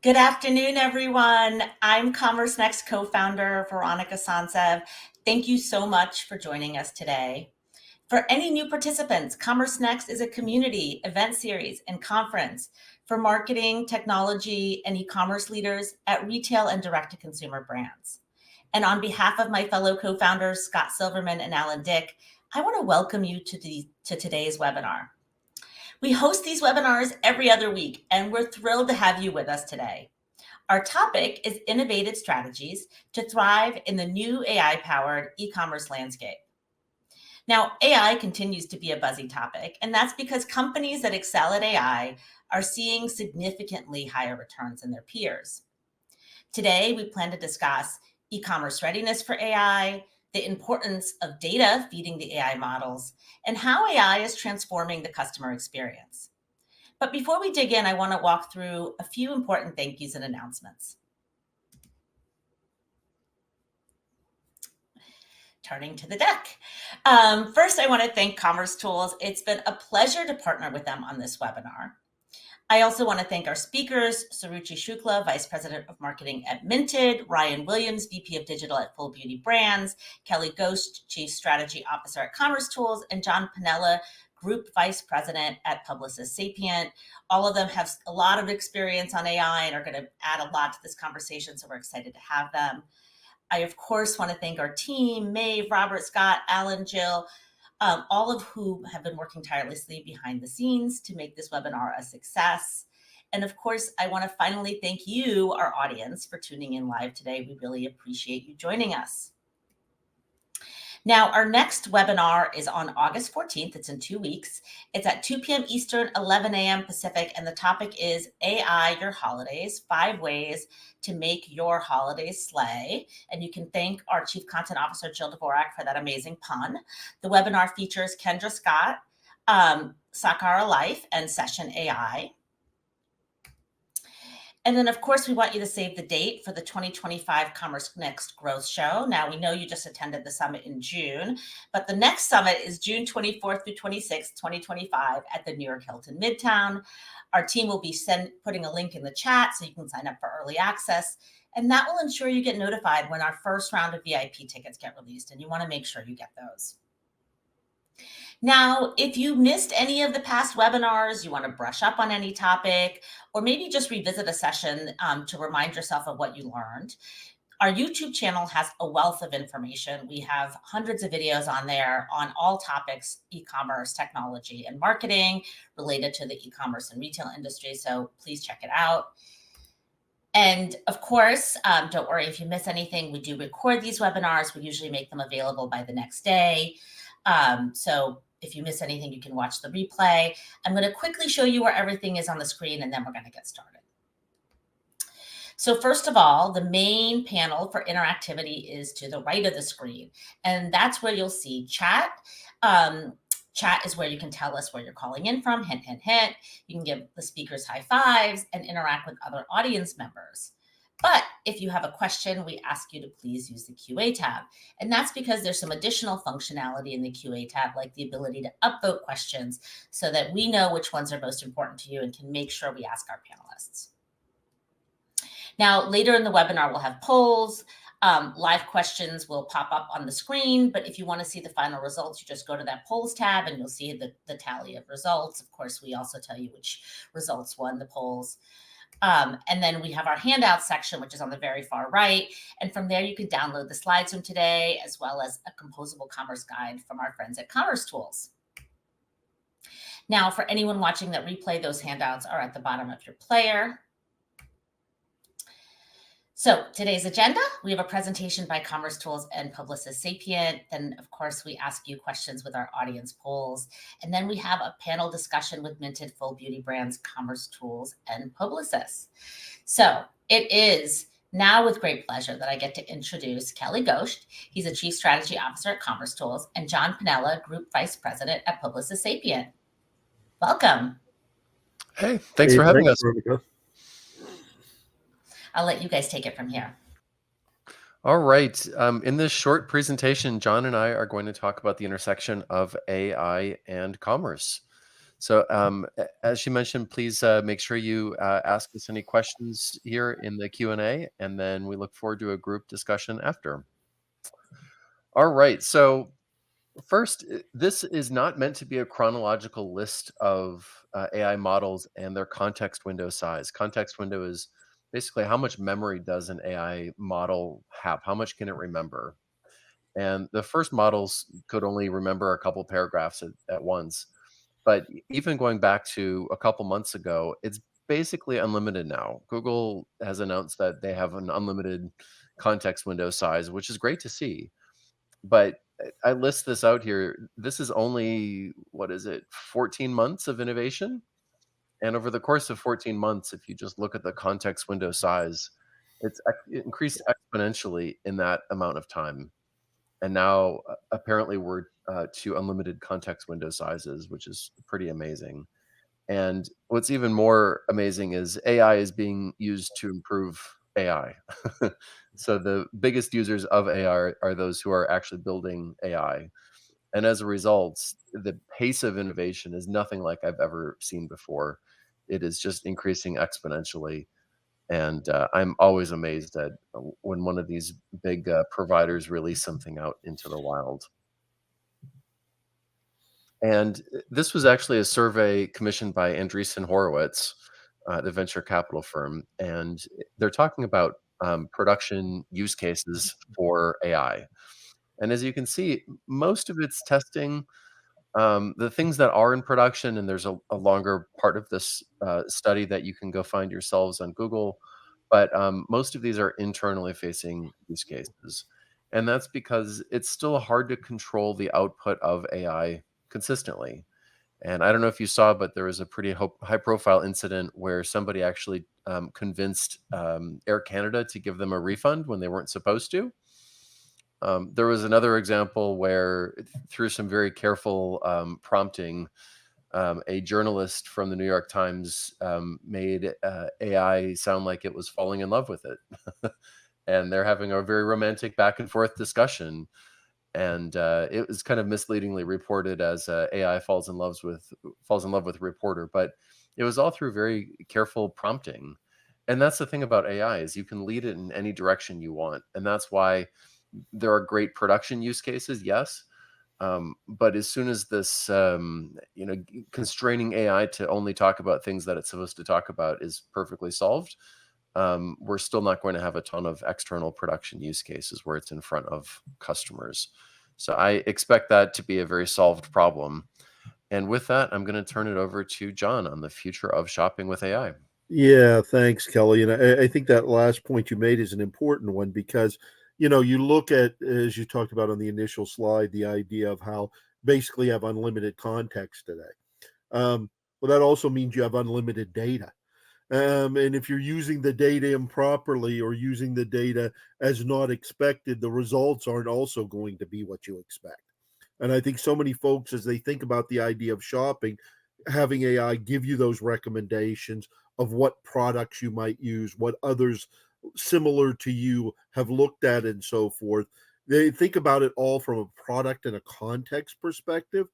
Good afternoon, everyone. I'm Commerce Next co-founder Veronica Sansev. Thank you so much for joining us today. For any new participants, Commerce Next is a community, event series, and conference for marketing, technology, and e-commerce leaders at retail and direct-to-consumer brands. And on behalf of my fellow co-founders, Scott Silverman and Alan Dick, I want to welcome you to today's webinar. We host these webinars every other week, and we're thrilled to have you with us today. Our topic is innovative strategies to thrive in the new AI-powered e-commerce landscape. Now, AI continues to be a buzzy topic, and that's because companies that excel at AI are seeing significantly higher returns than their peers. Today, we plan to discuss e-commerce readiness for AI, the importance of data feeding the AI models, and how AI is transforming the customer experience. But before we dig in, I want to walk through a few important thank yous and announcements. Turning to the deck. First, I want to thank Commerce Tools. It's been a pleasure to partner with them on this webinar. I also want to thank our speakers, Suruchi Shukla, Vice President of Marketing at Minted, Ryan Williams, VP of Digital at Full Beauty Brands, Kelly Ghost, Chief Strategy Officer at Commerce Tools, and John Pinella, Group Vice President at Publicis Sapient. All of them have a lot of experience on AI and are going to add a lot to this conversation, so we're excited to have them. I, of course, want to thank our team, Maeve, Robert, Scott, Alan, Jill, all of whom have been working tirelessly behind the scenes to make this webinar a success. And of course, I want to finally thank you, our audience, for tuning in live today. We really appreciate you joining us. Now, our next webinar is on August 14th. It's in 2 weeks. It's at 2 p.m. Eastern, 11 a.m. Pacific, and the topic is AI Your Holidays, 5 Ways to Make Your Holidays Slay. And you can thank our Chief Content Officer, Jill Dvorak, for that amazing pun. The webinar features Kendra Scott, Sakara Life, and Session AI. And then, of course, we want you to save the date for the 2025 Commerce Next Growth Show. Now, we know you just attended the summit in June, but the next summit is June 24th through 26th, 2025 at the New York Hilton Midtown. Our team will be putting a link in the chat so you can sign up for early access, and that will ensure you get notified when our first round of VIP tickets get released, and you want to make sure you get those. Now, if you missed any of the past webinars, you want to brush up on any topic, or maybe just revisit a session to remind yourself of what you learned, our YouTube channel has a wealth of information. We have hundreds of videos on there on all topics, e-commerce, technology, and marketing related to the e-commerce and retail industry. So please check it out. And of course, don't worry if you miss anything. We do record these webinars. We usually make them available by the next day. So if you miss anything, you can watch the replay. I'm going to quickly show you where everything is on the screen, and then we're going to get started. So first of all, the main panel for interactivity is to the right of the screen, and that's where you'll see chat. Chat is where you can tell us where you're calling in from, hint, hint, hint. You can give the speakers high fives and interact with other audience members. But if you have a question, we ask you to please use the QA tab. And that's because there's some additional functionality in the QA tab, like the ability to upvote questions so that we know which ones are most important to you and can make sure we ask our panelists. Now, later in the webinar, we'll have polls. Live questions will pop up on the screen, but if you want to see the final results, you just go to that polls tab and you'll see the tally of results. Of course, we also tell you which results won the polls. And then we have our handout section, which is on the very far right. And from there, you can download the slides from today, as well as a composable commerce guide from our friends at Commerce Tools. Now, for anyone watching that replay, those handouts are at the bottom of your player. So today's agenda, we have a presentation by Commerce Tools and Publicis Sapient. Then, of course, we ask you questions with our audience polls. And then we have a panel discussion with Minted, Full Beauty Brands, Commerce Tools, and Publicis. So it is now with great pleasure that I get to introduce Kelly Ghost. He's a Chief Strategy Officer at Commerce Tools, and John Pinella, Group Vice President at Publicis Sapient. Welcome. Hey, thanks for having us. I'll let you guys take it from here. All right. In this short presentation, John and I are going to talk about the intersection of AI and commerce. So, as she mentioned, please make sure you ask us any questions here in the Q&A, and then we look forward to a group discussion after. All right. So, first, this is not meant to be a chronological list of AI models and their context window size. Context window is basically how much memory does an AI model have? How much can it remember? And the first models could only remember a couple paragraphs at once. But even going back to a couple months ago, it's basically unlimited now. Google has announced that they have an unlimited context window size, which is great to see. But I list this out here. This is only, what is it, 14 months of innovation? And over the course of 14 months, if you just look at the context window size, it increased exponentially in that amount of time. And now apparently we're to unlimited context window sizes, which is pretty amazing. And what's even more amazing is AI is being used to improve AI. So the biggest users of AI are those who are actually building AI. And as a result, the pace of innovation is nothing like I've ever seen before. It is just increasing exponentially. And I'm always amazed at when one of these big providers release something out into the wild. And this was actually a survey commissioned by Andreessen Horowitz, the venture capital firm, and they're talking about production use cases for AI. And as you can see, most of it's testing the things that are in production, and there's a longer part of this study that you can go find yourselves on Google. But most of these are internally facing use cases. And that's because it's still hard to control the output of AI consistently. And I don't know if you saw, but there was a pretty high profile incident where somebody actually convinced Air Canada to give them a refund when they weren't supposed to. There was another example where, through some very careful prompting, a journalist from the New York Times made AI sound like it was falling in love with it. And they're having a very romantic back and forth discussion. And it was kind of misleadingly reported as AI falls in love with a reporter, but it was all through very careful prompting. And that's the thing about AI is you can lead it in any direction you want, and that's why there are great production use cases, yes. But as soon as this, constraining AI to only talk about things that it's supposed to talk about is perfectly solved, we're still not going to have a ton of external production use cases where it's in front of customers. So I expect that to be a very solved problem. And with that, I'm going to turn it over to John on the future of shopping with AI. Yeah, thanks, Kelly. And I think that last point you made is an important one because, you look at, as you talked about on the initial slide, the idea of how basically you have unlimited context today. Well, that also means you have unlimited data. And if you're using the data improperly or using the data as not expected, the results aren't also going to be what you expect. And I think so many folks, as they think about the idea of shopping, having AI give you those recommendations of what products you might use, what others similar to you have looked at, and so forth. They think about it all from a product and a context perspective.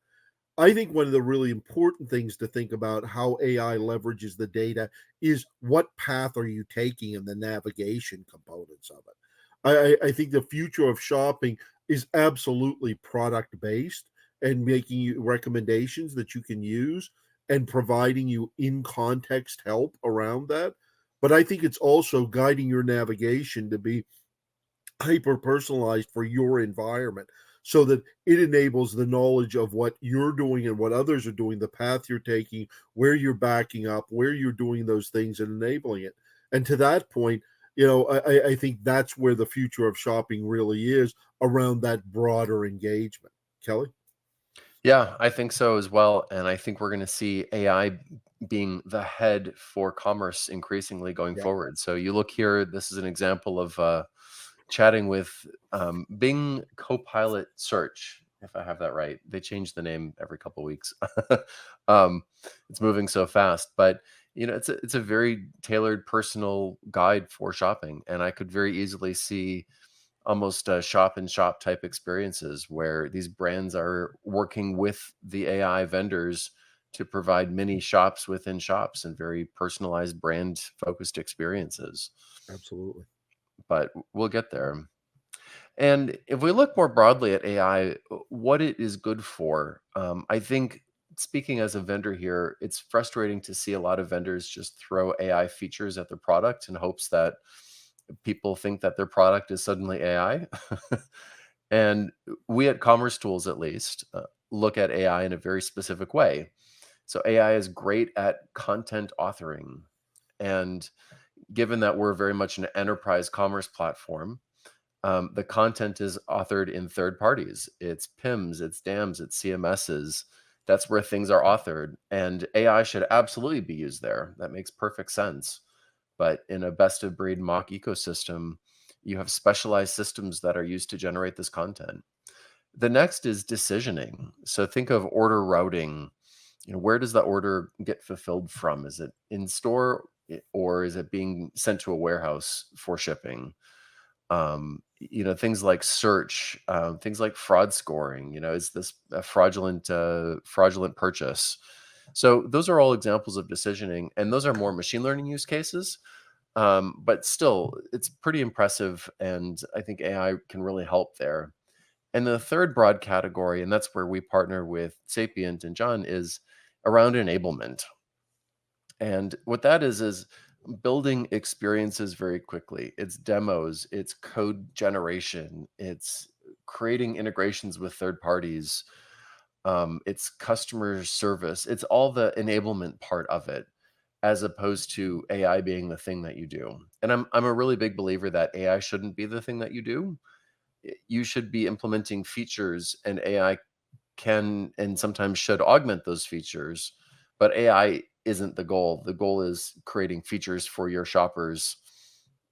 I think one of the really important things to think about how AI leverages the data is what path are you taking in the navigation components of it. I think the future of shopping is absolutely product based and making you recommendations that you can use and providing you in context help around that. But I think it's also guiding your navigation to be hyper personalized for your environment so that it enables the knowledge of what you're doing and what others are doing, the path you're taking, where you're backing up, where you're doing those things and enabling it. And to that point, I think that's where the future of shopping really is around that broader engagement. Kelly? Yeah, I think so as well. And I think we're going to see AI being the head for commerce increasingly going Yeah. forward. So you look here, this is an example of chatting with Bing Copilot Search, if I have that right. They change the name every couple weeks. um, it's moving so fast, but it's a very tailored personal guide for shopping, and I could very easily see almost shop and shop type experiences where these brands are working with the AI vendors to provide mini shops within shops and very personalized brand focused experiences. Absolutely. But we'll get there. And if we look more broadly at AI, what it is good for, I think speaking as a vendor here, it's frustrating to see a lot of vendors just throw AI features at their product in hopes that people think that their product is suddenly AI. And we at Commerce Tools, at least, look at AI in a very specific way. So AI is great at content authoring. And given that we're very much an enterprise commerce platform, the content is authored in third parties. It's PIMs, it's DAMs, it's CMSs. That's where things are authored. And AI should absolutely be used there. That makes perfect sense. But in a best of breed mock ecosystem, you have specialized systems that are used to generate this content. The next is decisioning. So think of order routing. Where does the order get fulfilled from? Is it in store, or is it being sent to a warehouse for shipping? Things like search, things like fraud scoring. Is this a fraudulent purchase? So those are all examples of decisioning, and those are more machine learning use cases. But still, it's pretty impressive, and I think AI can really help there. And the third broad category, and that's where we partner with Sapient and John, is around enablement. And what that is building experiences very quickly. It's demos, it's code generation, it's creating integrations with third parties, it's customer service, it's all the enablement part of it, as opposed to AI being the thing that you do. And I'm a really big believer that AI shouldn't be the thing that you do. You should be implementing features, and AI can and sometimes should augment those features, but AI isn't the goal. The goal is creating features for your shoppers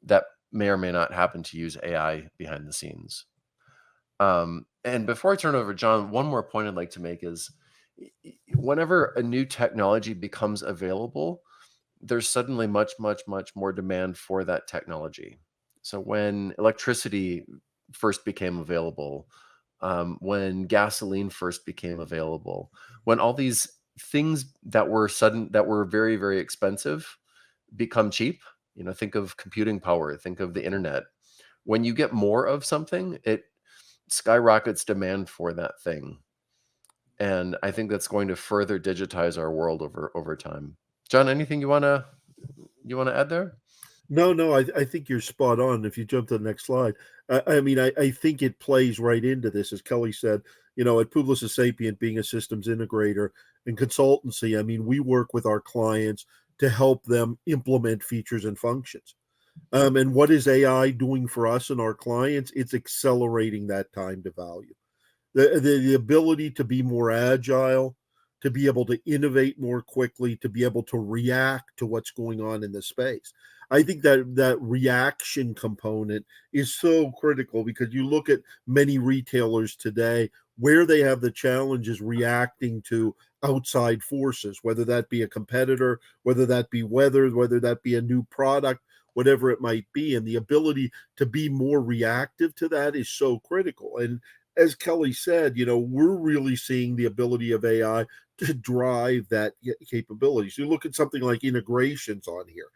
that may or may not happen to use AI behind the scenes. And before I turn it over to John, one more point I'd like to make is whenever a new technology becomes available, there's suddenly much, much, much more demand for that technology. So when electricity first became available, when gasoline first became available, when all these things that were very, very expensive become cheap. Think of computing power, think of the internet. When you get more of something, it skyrockets demand for that thing. And I think that's going to further digitize our world over time. John, anything you want to add there? No, no, I think you're spot on. If you jump to the next slide, I mean, I think it plays right into this, as Kelly said. At Publicis Sapient, being a systems integrator and consultancy, I mean, we work with our clients to help them implement features and functions. And what is AI doing for us and our clients? It's accelerating that time to value. The ability to be more agile, to be able to innovate more quickly, to be able to react to what's going on in the space. I think that reaction component is so critical, because you look at many retailers today where they have the challenge is reacting to outside forces, whether that be a competitor, whether that be weather, whether that be a new product, whatever it might be. And the ability to be more reactive to that is so critical. And as Kelly said, we're really seeing the ability of AI to drive that capability. So you look at something like integrations on here.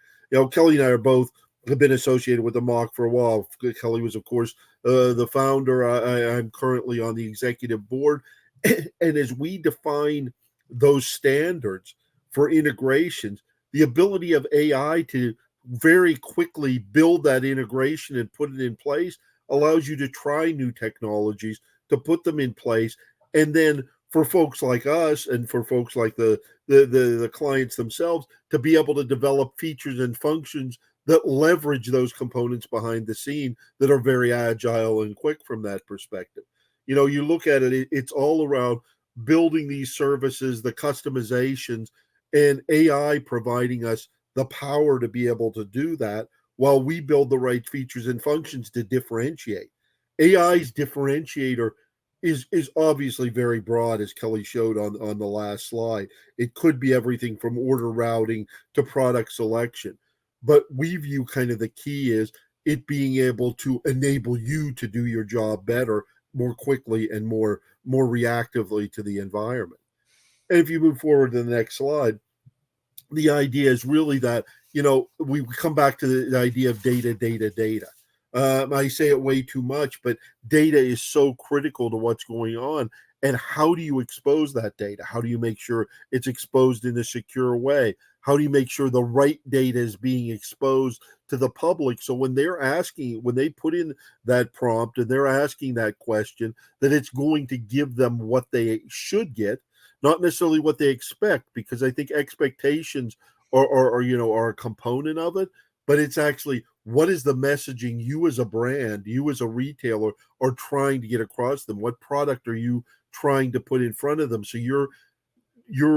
Kelly and I are both have been associated with the mock for a while. Kelly was, of course, the founder. I'm currently on the executive board. And as we define those standards for integrations, the ability of AI to very quickly build that integration and put it in place allows you to try new technologies, to put them in place, and then for folks like us and for folks like the clients themselves to be able to develop features and functions that leverage those components behind the scene that are very agile and quick from that perspective. You look at it's all around building these services, the customizations, and AI providing us the power to be able to do that while we build the right features and functions to differentiate. AI's differentiator is obviously very broad, as Kelly showed on the last slide. It could be everything from order routing to product selection. But we view kind of the key is it being able to enable you to do your job better, more quickly, and more reactively to the environment. And if you move forward to the next slide, the idea is really that, we come back to the idea of data, data, data. I say it way too much, but data is so critical to what's going on. And how do you expose that data? How do you make sure it's exposed in a secure way? How do you make sure the right data is being exposed to the public? So when they put in that prompt and they're asking that question, that it's going to give them what they should get, not necessarily what they expect, because I think expectations are a component of it, but it's actually what is the messaging you as a brand, you as a retailer are trying to get across them? What product are you trying to put in front of them? So you're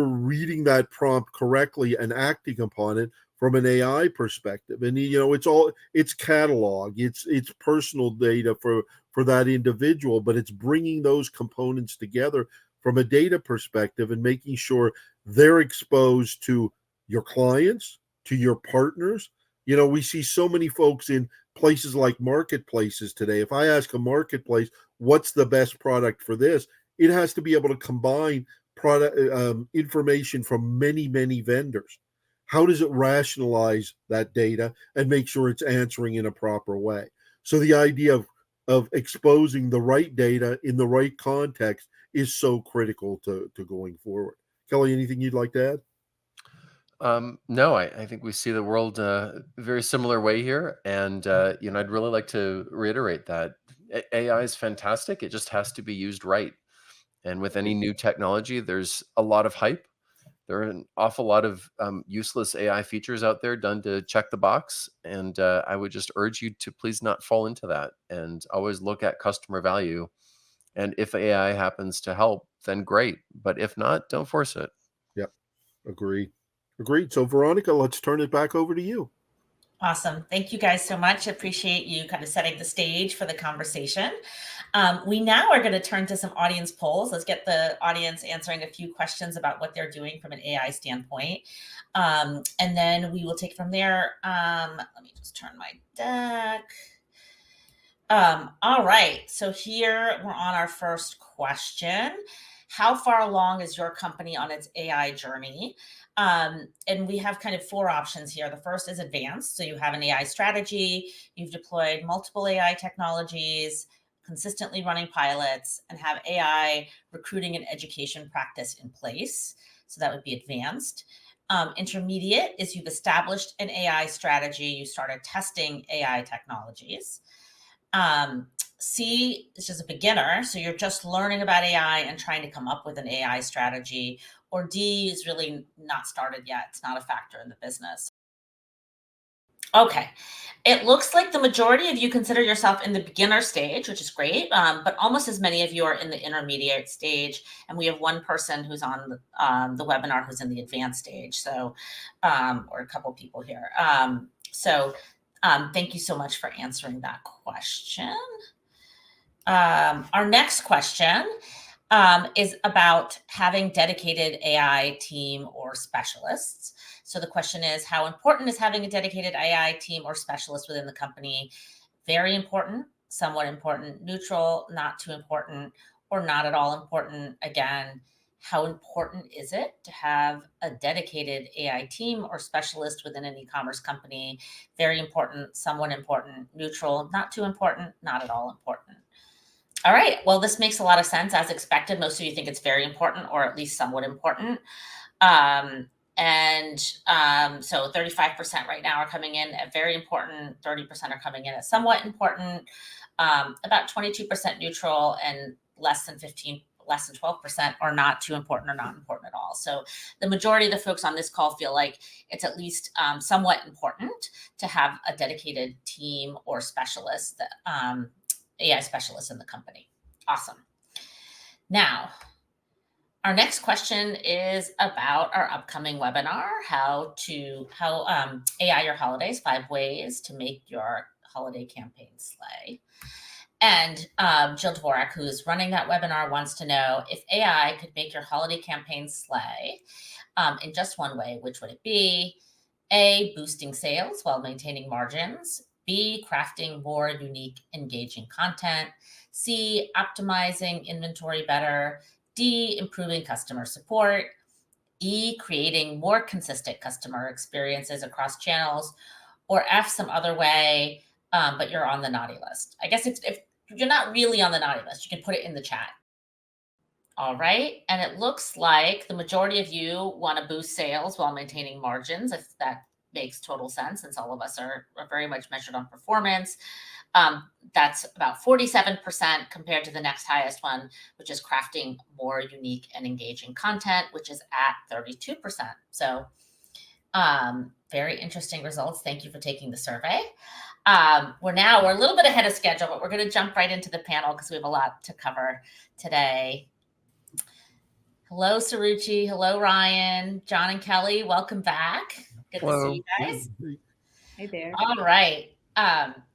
reading that prompt correctly and acting upon it from an AI perspective. And it's catalog, it's personal data for that individual, but it's bringing those components together from a data perspective and making sure they're exposed to your clients, to your partners. We see so many folks in places like marketplaces today. If I ask a marketplace, what's the best product for this? It has to be able to combine product information from many, many vendors. How does it rationalize that data and make sure it's answering in a proper way? So the idea of exposing the right data in the right context is so critical to going forward. Kelly, anything you'd like to add? No, I think we see the world very similar way here, and I'd really like to reiterate that AI is fantastic. It just has to be used right. And with any new technology, there's a lot of hype. There are an awful lot of useless AI features out there done to check the box, and I would just urge you to please not fall into that, and always look at customer value. And if AI happens to help, then great. But if not, don't force it. Yep, agree. Agreed. So Veronica, let's turn it back over to you. Awesome. Thank you guys so much. Appreciate you kind of setting the stage for the conversation. We now are going to turn to some audience polls. Let's get the audience answering a few questions about what they're doing from an AI standpoint. And then we will take from there. Let me just turn my deck. All right. So here we're on our first question. How far along is your company on its AI journey? And we have kind of four options here. The first is advanced. So you have an AI strategy, you've deployed multiple AI technologies, consistently running pilots, and have AI recruiting and education practice in place. So that would be advanced. Intermediate is you've established an AI strategy, you started testing AI technologies. Um, C is just a beginner, so you're just learning about AI and trying to come up with an AI strategy. Or D is really not started yet. It's not a factor in the business. Okay. It looks like the majority of you consider yourself in the beginner stage, which is great, but almost as many of you are in the intermediate stage. And we have one person who's on the webinar who's in the advanced stage. So, or a couple people here. Thank you so much for answering that question. Our next question is about having dedicated AI team or specialists. So the question is, how important is having a dedicated AI team or specialist within the company? Very important, somewhat important, neutral, not too important, or not at all important. Again, how important is it to have a dedicated AI team or specialist within an e-commerce company? Very important, somewhat important, neutral, not too important, not at all important. All right. Well, this makes a lot of sense. As expected, most of you think it's very important or at least somewhat important. So 35% right now are coming in at very important, 30% are coming in at somewhat important, about 22% neutral, and less than 12% are not too important or not important at all. So the majority of the folks on this call feel like it's at least somewhat important to have a dedicated team or specialist that AI specialists in the company. Awesome. Now, our next question is about our upcoming webinar, how AI your holidays, 5 ways to make your holiday campaign slay. And Jill Dvorak, who's running that webinar, wants to know if AI could make your holiday campaign slay in just one way, which would it be? A, boosting sales while maintaining margins. B, crafting more unique, engaging content. C, optimizing inventory better. D, improving customer support. E, creating more consistent customer experiences across channels, or F, some other way, but you're on the naughty list. I guess if you're not really on the naughty list, you can put it in the chat. All right. And it looks like the majority of you want to boost sales while maintaining margins, if that makes total sense, since all of us are very much measured on performance. That's about 47% compared to the next highest one, which is crafting more unique and engaging content, which is at 32%. So very interesting results. Thank you for taking the survey. We're a little bit ahead of schedule, but we're going to jump right into the panel because we have a lot to cover today. Hello, Saruchi. Hello, Ryan, John, and Kelly. Welcome back. Good to see you guys. Hey there. All right.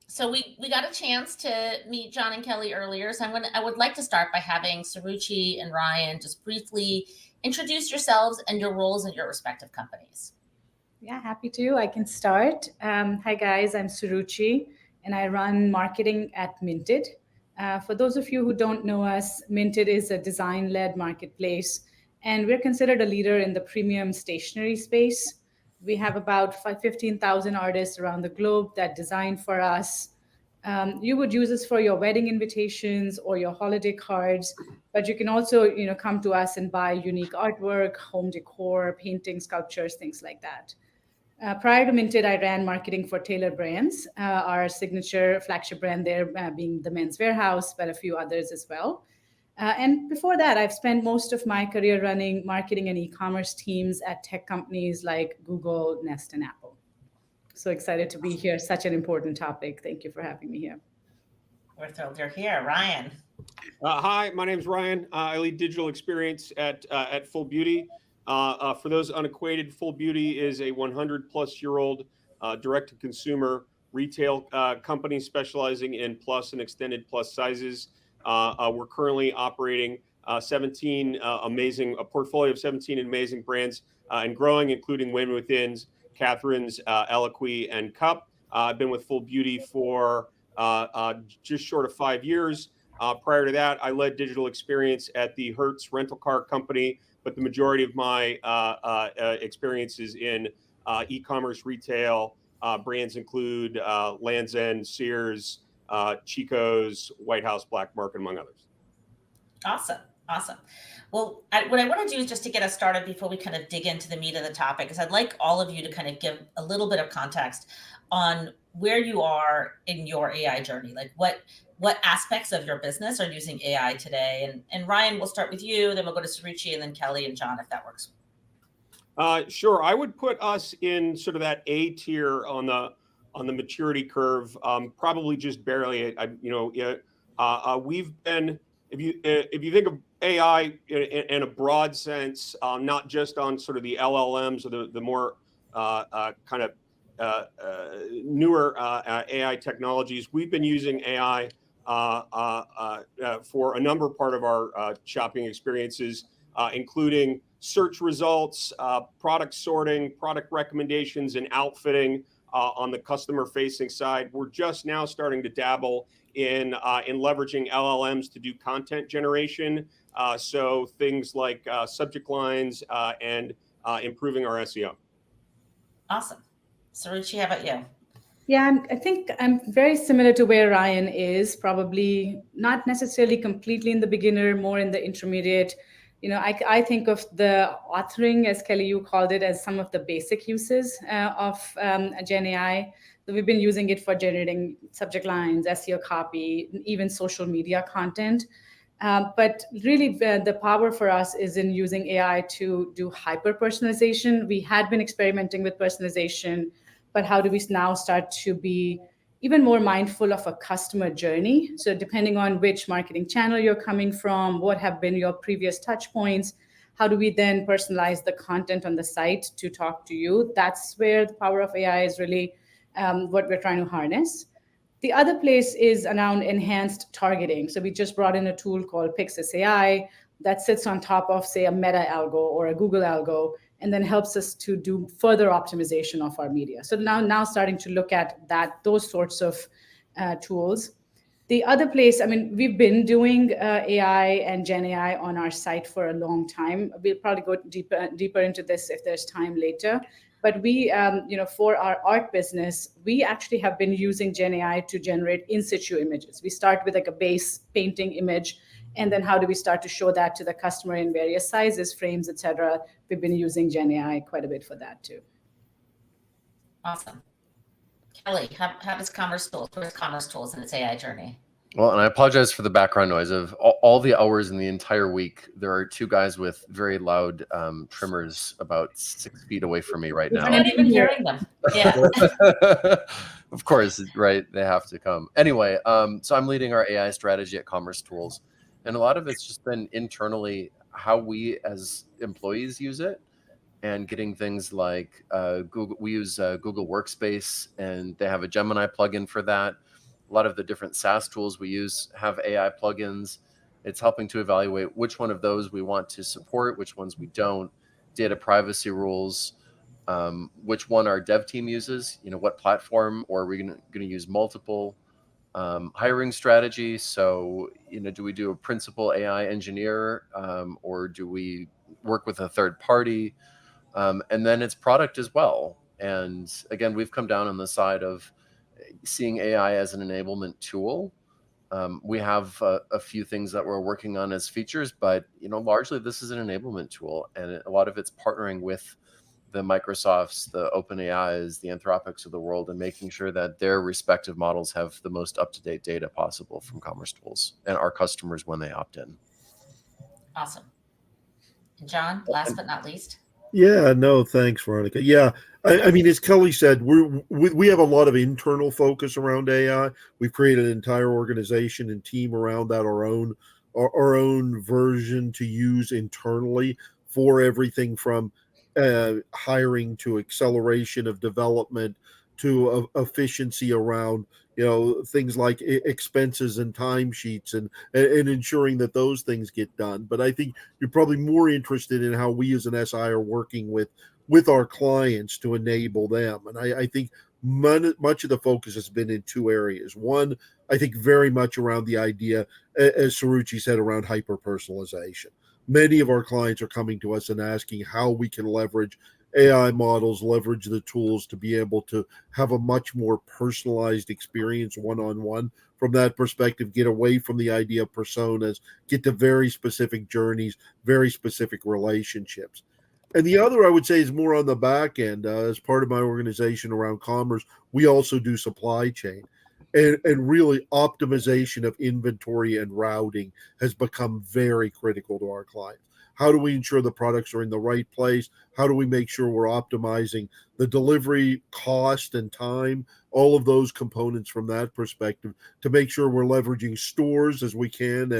So we got a chance to meet John and Kelly earlier. So I would like to start by having Saruchi and Ryan just briefly introduce yourselves and your roles at your respective companies. Yeah, happy to. I can start. Hi guys, I'm Suruchi and I run marketing at Minted. For those of you who don't know us, Minted is a design-led marketplace and we're considered a leader in the premium stationery space. We have about 15,000 artists around the globe that design for us. You would use us for your wedding invitations or your holiday cards, but you can also, come to us and buy unique artwork, home decor, paintings, sculptures, things like that. Prior to Minted, I ran marketing for Taylor Brands, our signature flagship brand there being the Men's Warehouse, but a few others as well. And before that, I've spent most of my career running marketing and e-commerce teams at tech companies like Google, Nest, and Apple. So excited to be here. Such an important topic. Thank you for having me here. We're thrilled you're here. Ryan. Hi, my name is Ryan. I lead digital experience at Full Beauty. For those unacquainted, Full Beauty is a 100-plus-year-old direct-to-consumer retail company specializing in plus and extended plus sizes. We're currently operating a portfolio of 17 amazing brands and growing, including Win Within's, Catherine's, Eloquii, and Cup. I've been with Full Beauty for just short of 5 years. Prior to that, I led digital experience at the Hertz rental car company, but the majority of my experience is in e-commerce retail. Brands include Land's End, Sears, Chico's, White House Black Market, among others. Awesome. Well, what I want to do is just to get us started before we kind of dig into the meat of the topic is I'd like all of you to kind of give a little bit of context on where you are in your AI journey. Like what aspects of your business are using AI today? And Ryan, we'll start with you, then we'll go to Saruchi, and then Kelly and John, if that works. Sure. I would put us in sort of that A tier on the maturity curve, probably just barely. We've been, if you think of AI in a broad sense, not just on sort of the LLMs or the more kind of newer AI technologies, we've been using AI for a number part of our shopping experiences, including search results, product sorting, product recommendations, and outfitting on the customer-facing side. We're just now starting to dabble in leveraging LLMs to do content generation. So things like subject lines and improving our SEO. Awesome. Saruchi, how about you? Yeah, I think I'm very similar to where Ryan is, probably not necessarily completely in the beginner, more in the intermediate. I think of the authoring, as Kelly, you called it, as some of the basic uses of Gen AI. So we've been using it for generating subject lines, SEO copy, even social media content. But really, the power for us is in using AI to do hyper-personalization. We had been experimenting with personalization, but how do we now start to be even more mindful of a customer journey? So depending on which marketing channel you're coming from, what have been your previous touch points, how do we then personalize the content on the site to talk to you? That's where the power of AI is really what we're trying to harness. The other place is around enhanced targeting. So we just brought in a tool called Pixis AI that sits on top of, say, a Meta algo or a Google algo, and then helps us to do further optimization of our media. So now starting to look at those sorts of tools. The other place, I mean, we've been doing AI and Gen AI on our site for a long time. We'll probably go deeper into this if there's time later. But we, for our art business, we actually have been using Gen AI to generate in situ images. We start with like a base painting image, and then how do we start to show that to the customer in various sizes, frames, etc. We've been using Gen AI quite a bit for that too. Awesome. Kelly, how does Commerce Tools, where's Commerce Tools in its AI journey? Well, and I apologize for the background noise of all the hours in the entire week. There are two guys with very loud trimmers about 6 feet away from me right We're We're now. gonna not even be here. hearing them. Yeah. Of course, right? They have to come. Anyway, so I'm leading our AI strategy at Commerce Tools, and a lot of it's just been internally how we as employees use it, and getting things like Google. We use Google Workspace, and they have a Gemini plugin for that. A lot of the different SaaS tools we use have AI plugins. It's helping to evaluate which one of those we want to support, which ones we don't, data privacy rules, which one our dev team uses, what platform, or are we going to use multiple, hiring strategy. So, do we do a principal AI engineer, or do we work with a third party? And then it's product as well. And again, we've come down on the side of seeing AI as an enablement tool. We have a few things that we're working on as features, but largely this is an enablement tool, and a lot of it's partnering with the Microsofts, the OpenAIs, the Anthropics of the world, and making sure that their respective models have the most up-to-date data possible from Commerce Tools and our customers when they opt in. Awesome. And John, last but not least. Yeah, no, thanks, Veronica. Yeah, I mean, as Kelly said, we have a lot of internal focus around AI. We've created an entire organization and team around that, our own version to use internally for everything from hiring to acceleration of development to efficiency around things like expenses and timesheets and ensuring that those things get done. But I think you're probably more interested in how we as an SI are working with our clients to enable them. And I think much of the focus has been in two areas. One, I think very much around the idea, as Saruchi said, around hyper personalization. Many of our clients are coming to us and asking how we can leverage AI models, leverage the tools to be able to have a much more personalized experience one-on-one. From that perspective, get away from the idea of personas, get to very specific journeys, very specific relationships. And the other, I would say, is more on the back end. As part of my organization around commerce, we also do supply chain. And really, optimization of inventory and routing has become very critical to our clients. How do we ensure the products are in the right place? How do we make sure we're optimizing the delivery cost and time? All of those components from that perspective to make sure we're leveraging stores as we can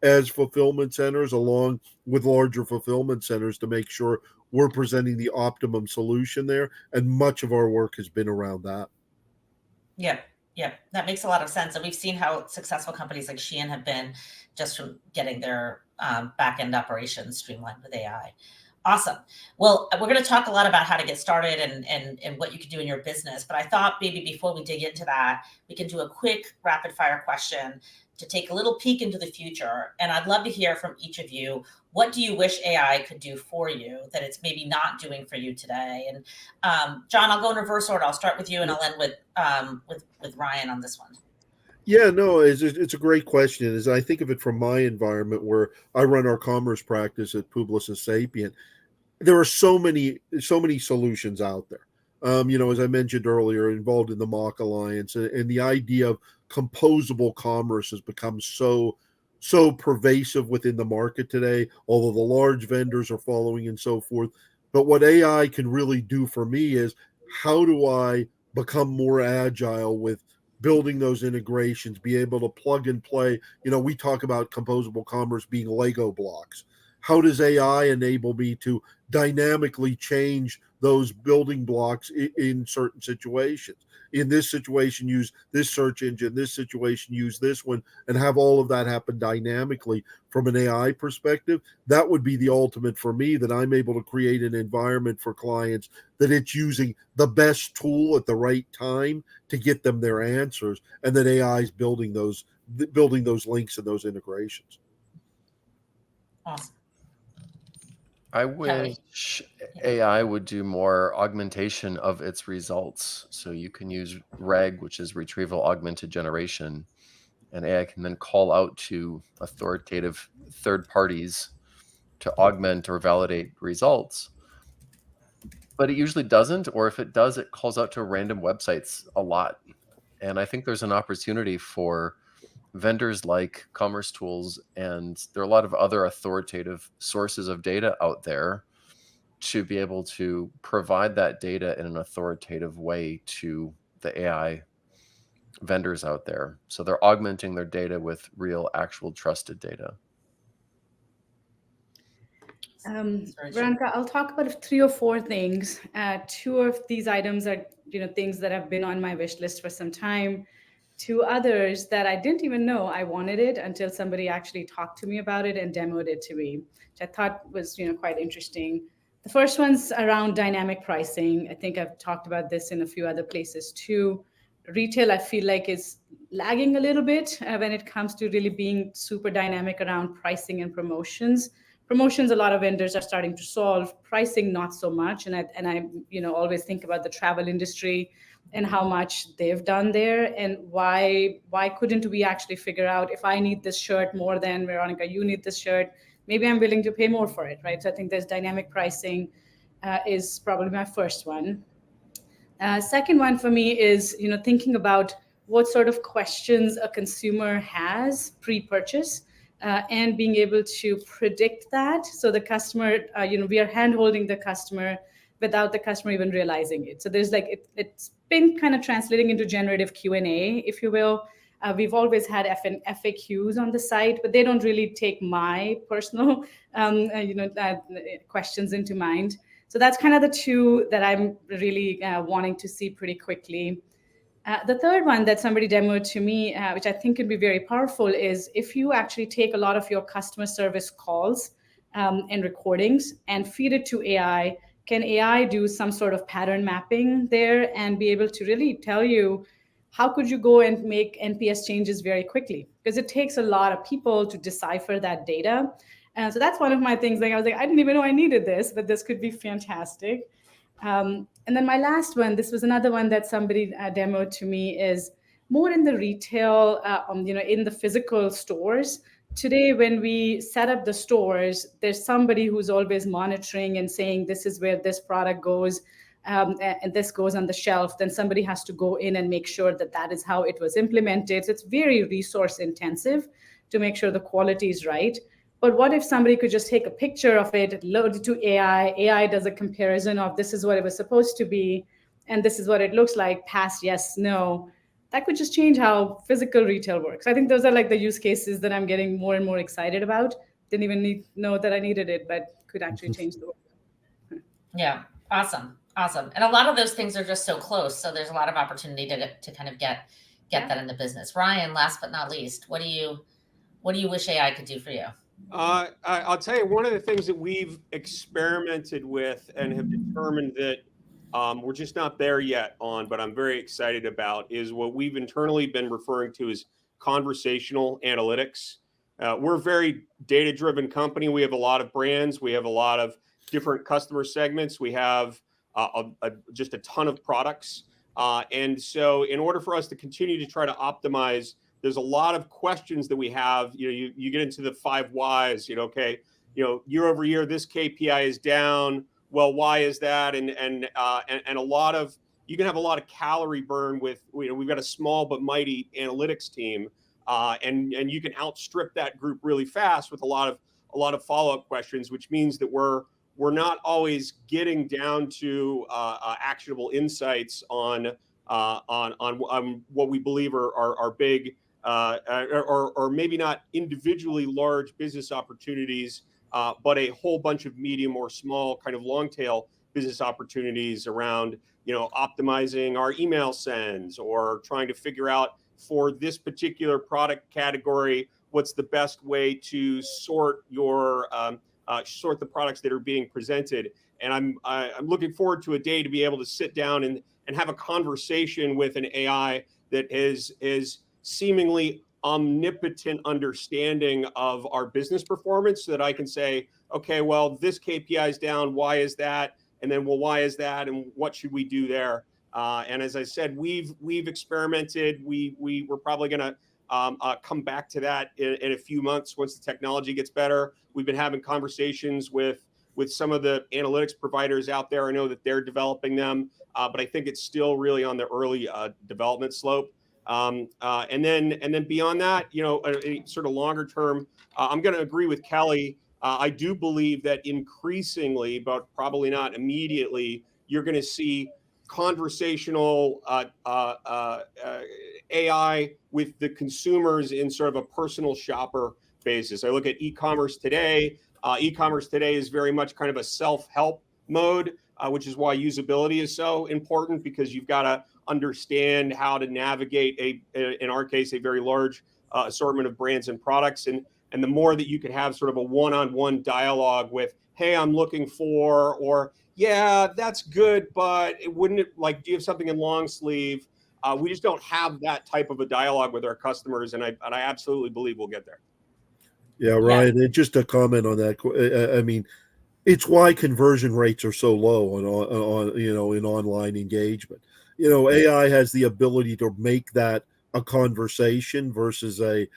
as fulfillment centers, along with larger fulfillment centers, to make sure we're presenting the optimum solution there. And much of our work has been around that. Yep. Yep. That makes a lot of sense. And we've seen how successful companies like Shein have been just from getting their back end operations streamlined with AI. Awesome. Well, we're going to talk a lot about how to get started and what you can do in your business. But I thought maybe before we dig into that, we can do a quick rapid fire question to take a little peek into the future. And I'd love to hear from each of you. What do you wish AI could do for you that it's maybe not doing for you today? And John, I'll go in reverse order. I'll start with you, and I'll end with Ryan on this one. Yeah, no, it's a great question. As I think of it from my environment where I run our commerce practice at Publicis Sapient, there are so many solutions out there. As I mentioned earlier, involved in the Mock Alliance, and the idea of composable commerce has become so pervasive within the market today, although the large vendors are following and so forth. But what AI can really do for me is, how do I become more agile with building those integrations, be able to plug and play? We talk about composable commerce being Lego blocks. How does AI enable me to dynamically change those building blocks in certain situations? In this situation, use this search engine, this situation, use this one, and have all of that happen dynamically from an AI perspective. That would be the ultimate for me, that I'm able to create an environment for clients that it's using the best tool at the right time to get them their answers, and that AI is building those building those links and those integrations. Awesome. I Kelly? wish AI would do more augmentation of its results. So you can use RAG, which is retrieval augmented generation, and AI can then call out to authoritative third parties to augment or validate results. But it usually doesn't, or if it does, it calls out to random websites a lot. And I think there's an opportunity for vendors like Commerce Tools, and there are a lot of other authoritative sources of data out there to be able to provide that data in an authoritative way to the AI vendors out there. So they're augmenting their data with real, actual trusted data. Sorry, Veronica, I'll talk about 3 or 4 things. Two of these items are, things that have been on my wish list for some time. Two others that I didn't even know I wanted it until somebody actually talked to me about it and demoed it to me, which I thought was, quite interesting. The first one's around dynamic pricing. I think I've talked about this in a few other places too. Retail, I feel like, is lagging a little bit when it comes to really being super dynamic around pricing and promotions. Promotions, a lot of vendors are starting to solve. Pricing, not so much. And I always think about the travel industry and how much they've done there, and why couldn't we actually figure out, if I need this shirt more than Veronica, you need this shirt, maybe I'm willing to pay more for it, right? So I think there's dynamic pricing is probably my first one. Second one for me is, thinking about what sort of questions a consumer has pre-purchase, and being able to predict that. So the customer, we are hand-holding the customer without the customer even realizing it. So there's like, it's been kind of translating into generative Q&A, if you will. We've always had FAQs on the site, but they don't really take my personal questions into mind. So that's kind of the two that I'm really wanting to see pretty quickly. The third one that somebody demoed to me, which I think could be very powerful, is if you actually take a lot of your customer service calls and recordings and feed it to AI, can AI do some sort of pattern mapping there and be able to really tell you how could you go and make NPS changes very quickly? Because it takes a lot of people to decipher that data. And so that's one of my things. Like, I was like, I didn't even know I needed this, but this could be fantastic. And then my last one, this was another one that somebody demoed to me, is more in the retail, in the physical stores. Today, when we set up the stores, there's somebody who's always monitoring and saying, this is where this product goes, and this goes on the shelf. Then somebody has to go in and make sure that that is how it was implemented. So it's very resource intensive to make sure the quality is right. But what if somebody could just take a picture of it, load it to AI, AI does a comparison of, this is what it was supposed to be, and this is what it looks like, pass, yes, no. That could just change how physical retail works. I think those are like the use cases that I'm getting more and more excited about. Didn't even know that I needed it, but could actually change the world. Yeah, awesome, awesome. And a lot of those things are just so close, so there's a lot of opportunity to kind of get that in the business. Ryan, last but not least, what do you wish AI could do for you? I'll tell you, one of the things that we've experimented with and have determined that we're just not there yet on, but I'm very excited about, is what we've internally been referring to as conversational analytics. We're a very data-driven company. We have a lot of brands. We have a lot of different customer segments. We have just a ton of products. And so in order for us to continue to try to optimize, there's a lot of questions that we have. You get into the 5 whys. Okay, year over year, this KPI is down. Well, why is that? And a lot of, you can have a lot of calorie burn with, we've got a small but mighty analytics team, and you can outstrip that group really fast with a lot of follow-up questions, which means that we're not always getting down to actionable insights on what we believe are big, or maybe not individually large business opportunities, but a whole bunch of medium or small kind of long tail business opportunities around, optimizing our email sends, or trying to figure out for this particular product category, what's the best way to sort sort the products that are being presented. And I'm looking forward to a day to be able to sit down and have a conversation with an AI that is seemingly omnipotent understanding of our business performance so that I can say, okay, well, this KPI is down. Why is that? And then, well, why is that? And what should we do there? And as I said, we've experimented. We're probably going to come back to that in a few months once the technology gets better. We've been having conversations with some of the analytics providers out there. I know that they're developing them, but I think it's still really on the early development slope. And then beyond that, a sort of longer term, I'm going to agree with Kelly. I do believe that increasingly, but probably not immediately, you're going to see conversational AI with the consumers in sort of a personal shopper basis. I look at e-commerce today. E-commerce today is very much kind of a self-help mode, which is why usability is so important, because you've got to understand how to navigate in our case, a very large assortment of brands and products. And the more that you can have sort of a one-on-one dialogue with, hey, I'm looking for, or yeah, that's good, but do you have something in long sleeve? We just don't have that type of a dialogue with our customers, and I absolutely believe we'll get there. Yeah, Ryan, and just a comment on that. I mean, it's why conversion rates are so low on in online engagement. AI has the ability to make that a conversation versus a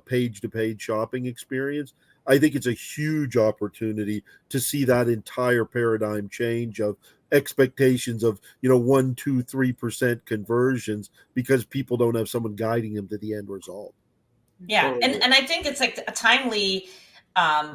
page to page shopping experience. I think it's a huge opportunity to see that entire paradigm change of expectations of 1, 2, 3% conversions because people don't have someone guiding them to the end result. Yeah, and I think it's like a timely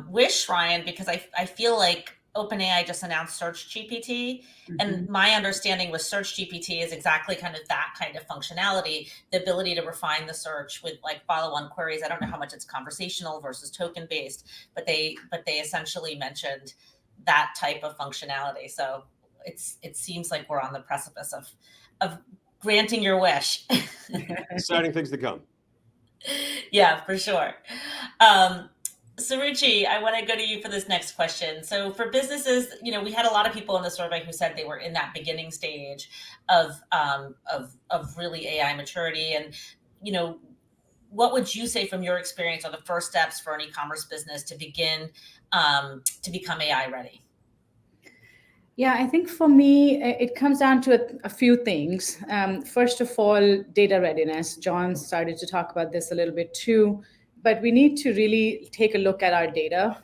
wish, Ryan, because I feel like OpenAI just announced Search GPT, and my understanding with Search GPT is exactly kind of that kind of functionality, the ability to refine the search with like follow-on queries. I don't know how much it's conversational versus token based, but they essentially mentioned that type of functionality. So it seems like we're on the precipice of granting your wish. Exciting things to come. Yeah, for sure. Suruchi, I want to go to you for this next question. So for businesses, we had a lot of people in the survey who said they were in that beginning stage of really AI maturity. And, what would you say from your experience are the first steps for an e-commerce business to begin to become AI ready? Yeah, I think for me, it comes down to a few things. First of all, data readiness. John started to talk about this a little bit too, but we need to really take a look at our data.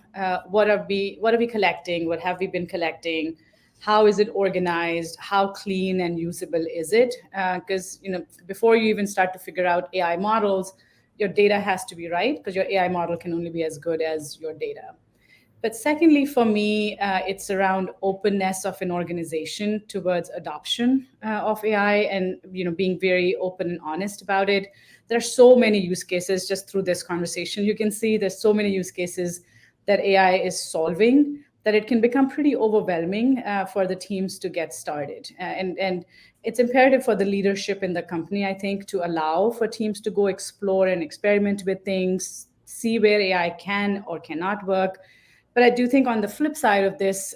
What are we collecting? What have we been collecting? How is it organized? How clean and usable is it? Because before you even start to figure out AI models, your data has to be right, because your AI model can only be as good as your data. But secondly, for me, it's around openness of an organization towards adoption of AI, and being very open and honest about it. There are so many use cases just through this conversation. You can see there's so many use cases that AI is solving that it can become pretty overwhelming for the teams to get started. And it's imperative for the leadership in the company, I think, to allow for teams to go explore and experiment with things, see where AI can or cannot work. But I do think on the flip side of this,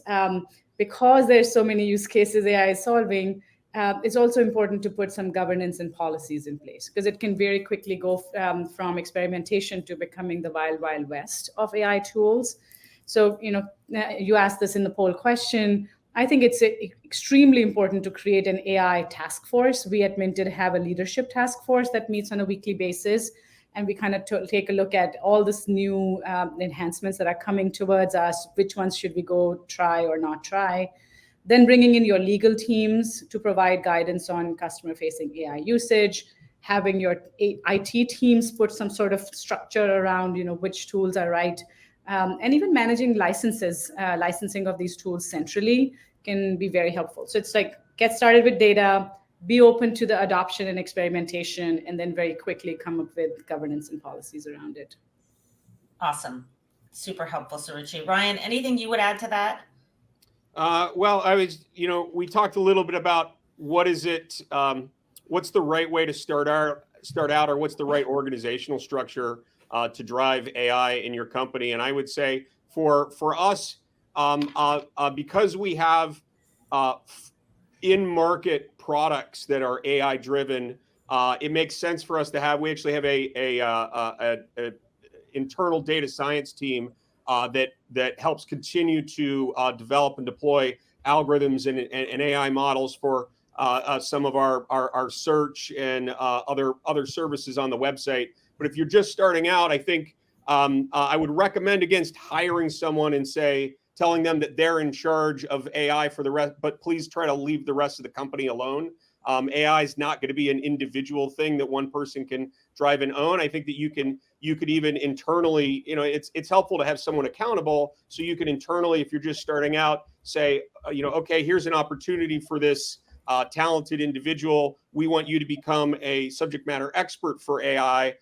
because there's so many use cases AI is solving, it's also important to put some governance and policies in place, because it can very quickly go from experimentation to becoming the wild, wild west of AI tools. So, you asked this in the poll question. I think it's extremely important to create an AI task force. We at Minted have a leadership task force that meets on a weekly basis, and we kind of take a look at all this new enhancements that are coming towards us. Which ones should we go try or not try? Then bringing in your legal teams to provide guidance on customer-facing AI usage, having your IT teams put some sort of structure around, which tools are right, and even managing licensing of these tools centrally can be very helpful. So it's like, get started with data, be open to the adoption and experimentation, and then very quickly come up with governance and policies around it. Awesome. Super helpful, Suruchi. Ryan, anything you would add to that? Well, we talked a little bit about what's the right way to start out, or what's the right organizational structure to drive AI in your company. And I would say for us, because we have in-market products that are AI driven, it makes sense for us to have. We actually have a internal data science team that helps continue to develop and deploy algorithms and AI models for some of our search and other services on the website. But if you're just starting out, I think I would recommend against hiring someone and telling them that they're in charge of AI for the rest, but please try to leave the rest of the company alone. AI is not going to be an individual thing that one person can drive and own. I think that you could even internally, it's helpful to have someone accountable, so you can internally, if you're just starting out, say, okay, here's an opportunity for this talented individual. We want you to become a subject matter expert for AI.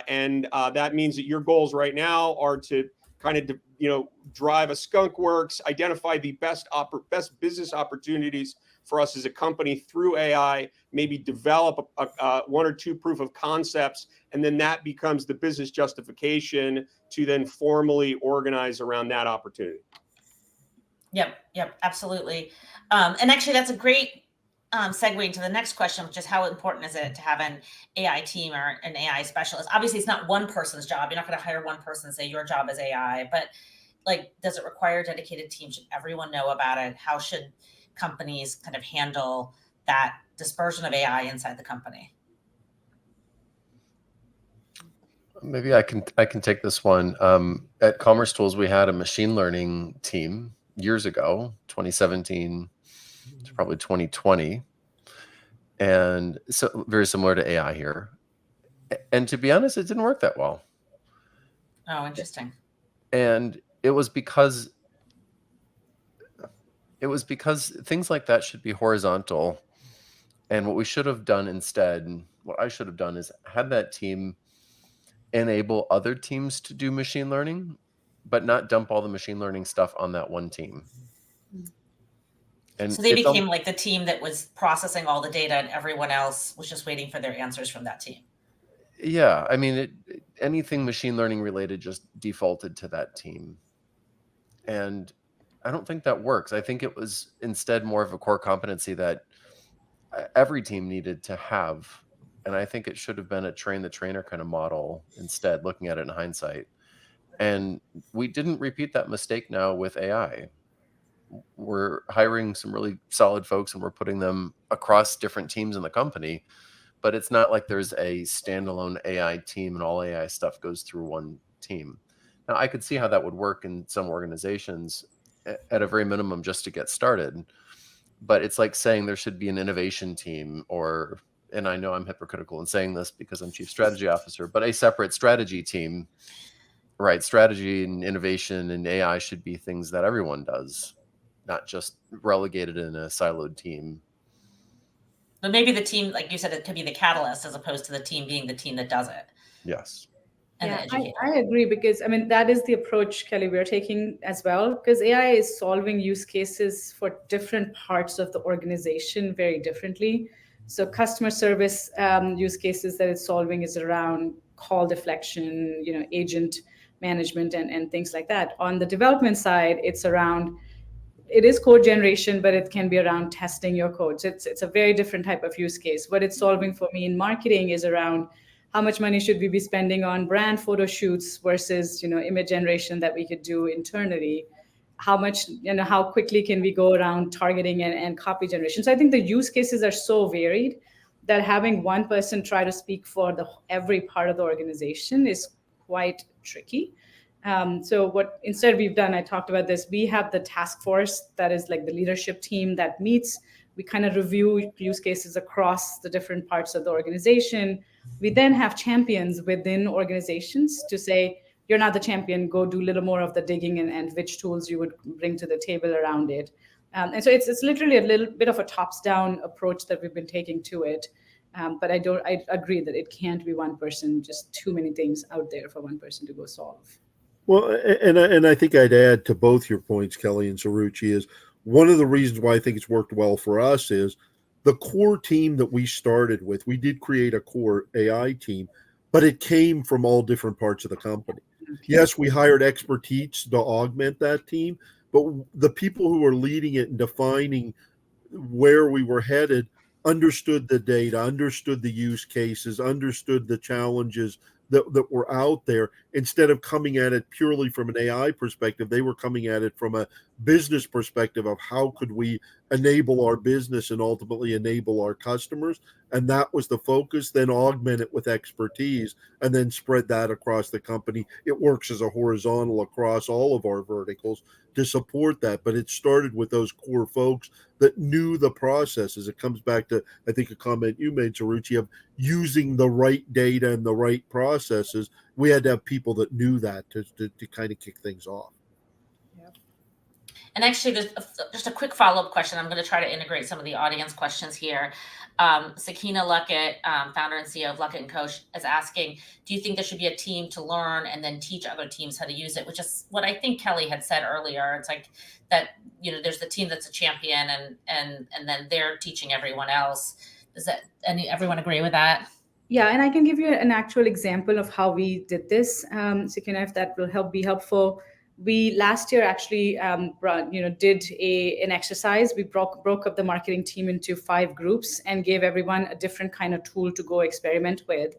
And that means that your goals right now are to kind of, drive a skunk works, identify the best business opportunities for us as a company through AI, maybe develop one or two proof of concepts, and then that becomes the business justification to then formally organize around that opportunity. Yep, absolutely. And actually, that's a great segue into the next question, which is how important is it to have an AI team or an AI specialist? Obviously, it's not one person's job. You're not going to hire one person and say your job is AI, but like, does it require a dedicated team? Should everyone know about it? How should companies kind of handle that dispersion of AI inside the company? Maybe I can take this one. At Commerce Tools, we had a machine learning team years ago, 2017 to probably 2020, and so very similar to AI here. And to be honest, it didn't work that well. Oh, interesting. And it was because things like that should be horizontal. And what we should have done instead, what I should have done, is had that team enable other teams to do machine learning, but not dump all the machine learning stuff on that one team. And so they became like the team that was processing all the data, and everyone else was just waiting for their answers from that team. Yeah, I mean, anything machine learning related just defaulted to that team. And I don't think that works. I think it was instead more of a core competency that every team needed to have. And I think it should have been a train the trainer kind of model instead, looking at it in hindsight. And we didn't repeat that mistake now with AI. We're hiring some really solid folks and we're putting them across different teams in the company, but it's not like there's a standalone AI team and all AI stuff goes through one team. Now, I could see how that would work in some organizations at a very minimum just to get started, but it's like saying there should be an innovation team, or, and I know I'm hypocritical in saying this because I'm chief strategy officer, but a separate strategy team, right? Strategy and innovation and AI should be things that everyone does, not just relegated in a siloed team. But maybe the team, like you said, it could be the catalyst as opposed to the team being the team that does it. Yes. And Yeah, the educator. I agree, because I mean that is the approach, Kelly, we're taking as well, because AI is solving use cases for different parts of the organization very differently. So customer service use cases that it's solving is around call deflection, agent management and things like that. On the development side, it is code generation, but it can be around testing your code. So it's a very different type of use case. What it's solving for me in marketing is around how much money should we be spending on brand photo shoots versus image generation that we could do internally. How quickly can we go around targeting and copy generation. So I think the use cases are so varied that having one person try to speak for every part of the organization is quite tricky. So what instead we've done, I talked about this, we have the task force that is like the leadership team that meets. We kind of review use cases across the different parts of the organization. We then have champions within organizations to say, you're not the champion, go do a little more of the digging and which tools you would bring to the table around it. And so it's literally a little bit of a tops-down approach that we've been taking to it. But I agree that it can't be one person, just too many things out there for one person to go solve. Well, and I think I'd add to both your points, Kelly and Saruchi, is one of the reasons why I think it's worked well for us is the core team that we started with. We did create a core AI team, but it came from all different parts of the company. Yes, we hired expertise to augment that team, but the people who were leading it and defining where we were headed understood the data, understood the use cases, understood the challenges that were out there. Instead of coming at it purely from an AI perspective, they were coming at it from a business perspective of how could we enable our business and ultimately enable our customers. And that was the focus. Then augment it with expertise and then spread that across the company. It works as a horizontal across all of our verticals to support that. But it started with those core folks that knew the processes. It comes back to, I think, a comment you made, Saruchi, of using the right data and the right processes. We had to have people that knew that to kind of kick things off. And actually, there's just a quick follow-up question. I'm going to try to integrate some of the audience questions here. Sakina Luckett, founder and CEO of Luckett and Co, is asking, do you think there should be a team to learn and then teach other teams how to use it? Which is what I think Kelly had said earlier. It's like that, there's the team that's a champion and then they're teaching everyone else. Does everyone agree with that? Yeah, and I can give you an actual example of how we did this, Sakina, if that will be helpful. We last year actually did an exercise. We broke up the marketing team into 5 groups and gave everyone a different kind of tool to go experiment with.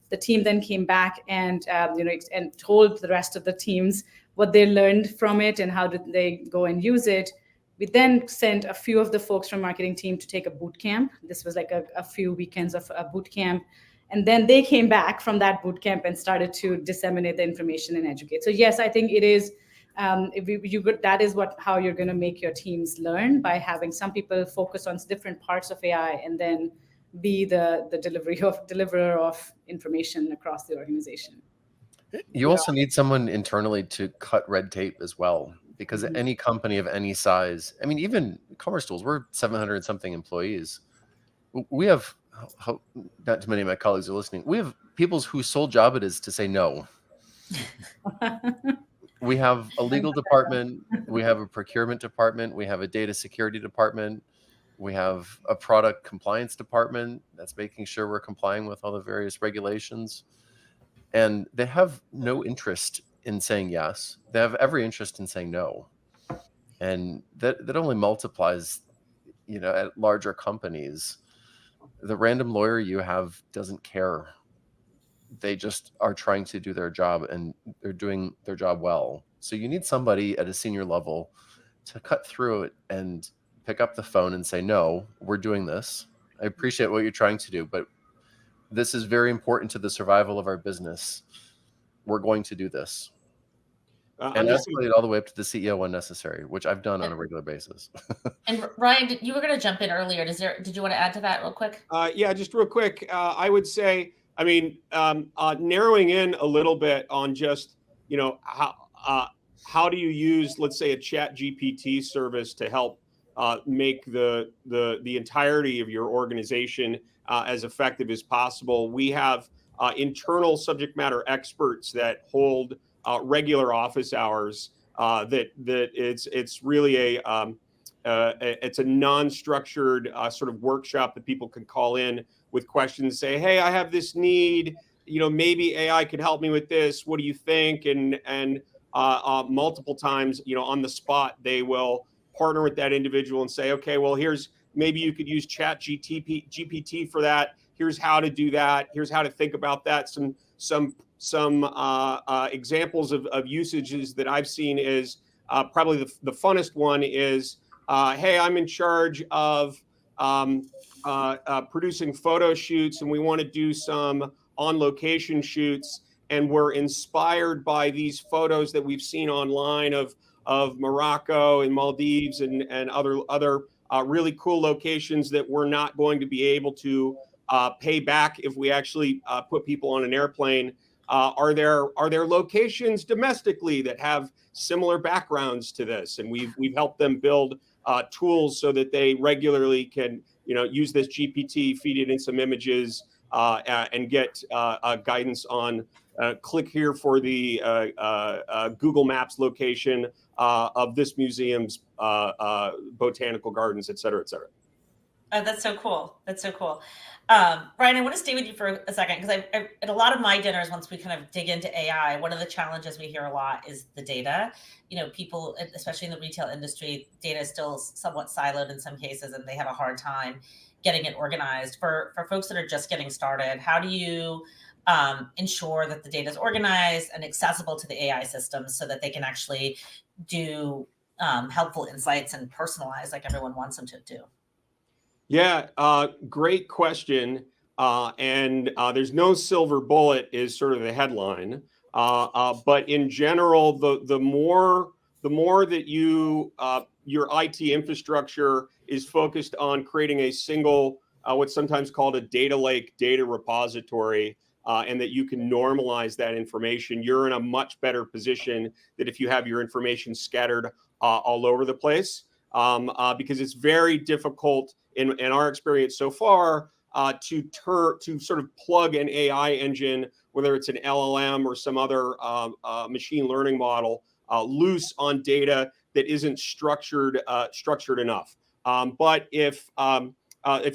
The team then came back and and told the rest of the teams what they learned from it and how did they go and use it. We then sent a few of the folks from marketing team to take a boot camp. This was like a few weekends of a boot camp. And then they came back from that boot camp and started to disseminate the information and educate. So yes, I think it is that is how you're going to make your teams learn, by having some people focus on different parts of AI and then be the deliverer of information across the organization. You also need someone internally to cut red tape as well, because Mhm. any company of any size, I mean, even Commerce Tools, we're 700 something employees. We have, not too many of my colleagues are listening, we have people whose sole job it is to say no. We have a legal department, we have a procurement department, we have a data security department, we have a product compliance department that's making sure we're complying with all the various regulations. And they have no interest in saying yes. They have every interest in saying no. And that only multiplies, at larger companies. The random lawyer you have doesn't care. They just are trying to do their job, and they're doing their job well. So you need somebody at a senior level to cut through it and pick up the phone and say, no, we're doing this. I appreciate what you're trying to do, but this is very important to the survival of our business. We're going to do this. And I'm just escalate all the way up to the CEO when necessary, which I've done on a regular basis. And Ryan, you were going to jump in earlier. Did you want to add to that real quick? Yeah, just real quick. I would say, I mean, narrowing in a little bit on just, how do you use, let's say, a Chat GPT service to help make the entirety of your organization as effective as possible. We have internal subject matter experts that hold regular office hours. That it's really it's a non-structured sort of workshop that people can call in with questions, say, hey, I have this need, maybe AI could help me with this, what do you think? And multiple times, on the spot, they will partner with that individual and say, okay, well, maybe you could use Chat GPT for that, here's how to do that, here's how to think about that. Some examples of usages that I've seen is probably the funnest one is, hey, I'm in charge of producing photo shoots, and we want to do some on-location shoots, and we're inspired by these photos that we've seen online of Morocco and Maldives and other really cool locations that we're not going to be able to pay back if we actually put people on an airplane. Are there locations domestically that have similar backgrounds to this? And we've helped them build tools so that they regularly can use this GPT, feed it in some images, and get guidance on click here for the Google Maps location of this museum's botanical gardens, et cetera, et cetera. Oh, that's so cool. That's so cool. Brian, I want to stay with you for a second because at a lot of my dinners, once we kind of dig into AI, one of the challenges we hear a lot is the data. People, especially in the retail industry, data is still somewhat siloed in some cases, and they have a hard time getting it organized. For folks that are just getting started, how do you ensure that the data is organized and accessible to the AI systems so that they can actually do helpful insights and personalize like everyone wants them to do? Yeah, great question. And there's no silver bullet is sort of the headline. But in general, the more that your IT infrastructure is focused on creating a single, what's sometimes called a data lake, data repository, and that you can normalize that information, you're in a much better position than if you have your information scattered all over the place. Because it's very difficult in our experience so far to sort of plug an AI engine, whether it's an LLM or some other machine learning model, loose on data that isn't structured enough. But if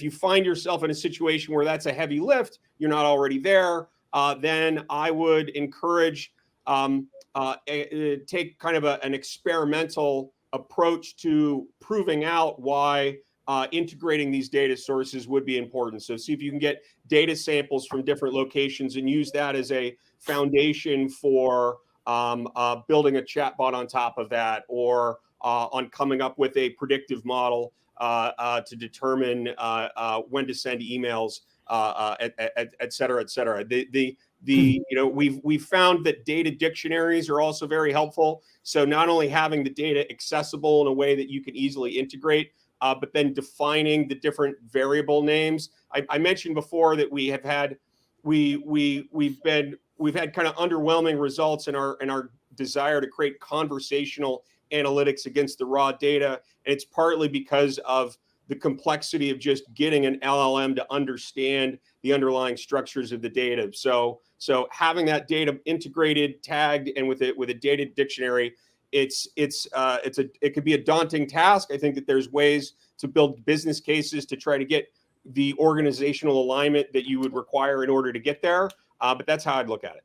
you find yourself in a situation where that's a heavy lift, you're not already there, then I would encourage take kind of an experimental approach to proving out why integrating these data sources would be important. So see if you can get data samples from different locations and use that as a foundation for building a chatbot on top of that, or on coming up with a predictive model to determine when to send emails, et cetera, et cetera. We've found that data dictionaries are also very helpful. So not only having the data accessible in a way that you can easily integrate, but then defining the different variable names. I mentioned before that we've had kind of underwhelming results in our desire to create conversational analytics against the raw data, and it's partly because of the complexity of just getting an LLM to understand the underlying structures of the data. So having that data integrated, tagged, and with a data dictionary, it could be a daunting task. I think that there's ways to build business cases to try to get the organizational alignment that you would require in order to get there. But that's how I'd look at it.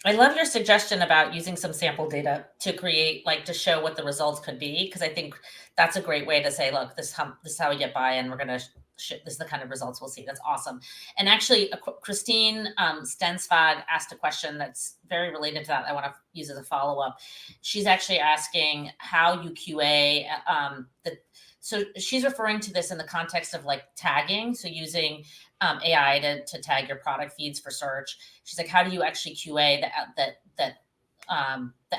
I love your suggestion about using some sample data to create, like, to show what the results could be, because I think that's a great way to say, look, this is how we get by, and we're going to this is the kind of results we'll see. That's awesome. And actually, Christine Stensvad asked a question that's very related to that. I want to use as a follow up. She's actually asking how you QA so she's referring to this in the context of like tagging. So using AI to tag your product feeds for search. She's like, how do you actually QA the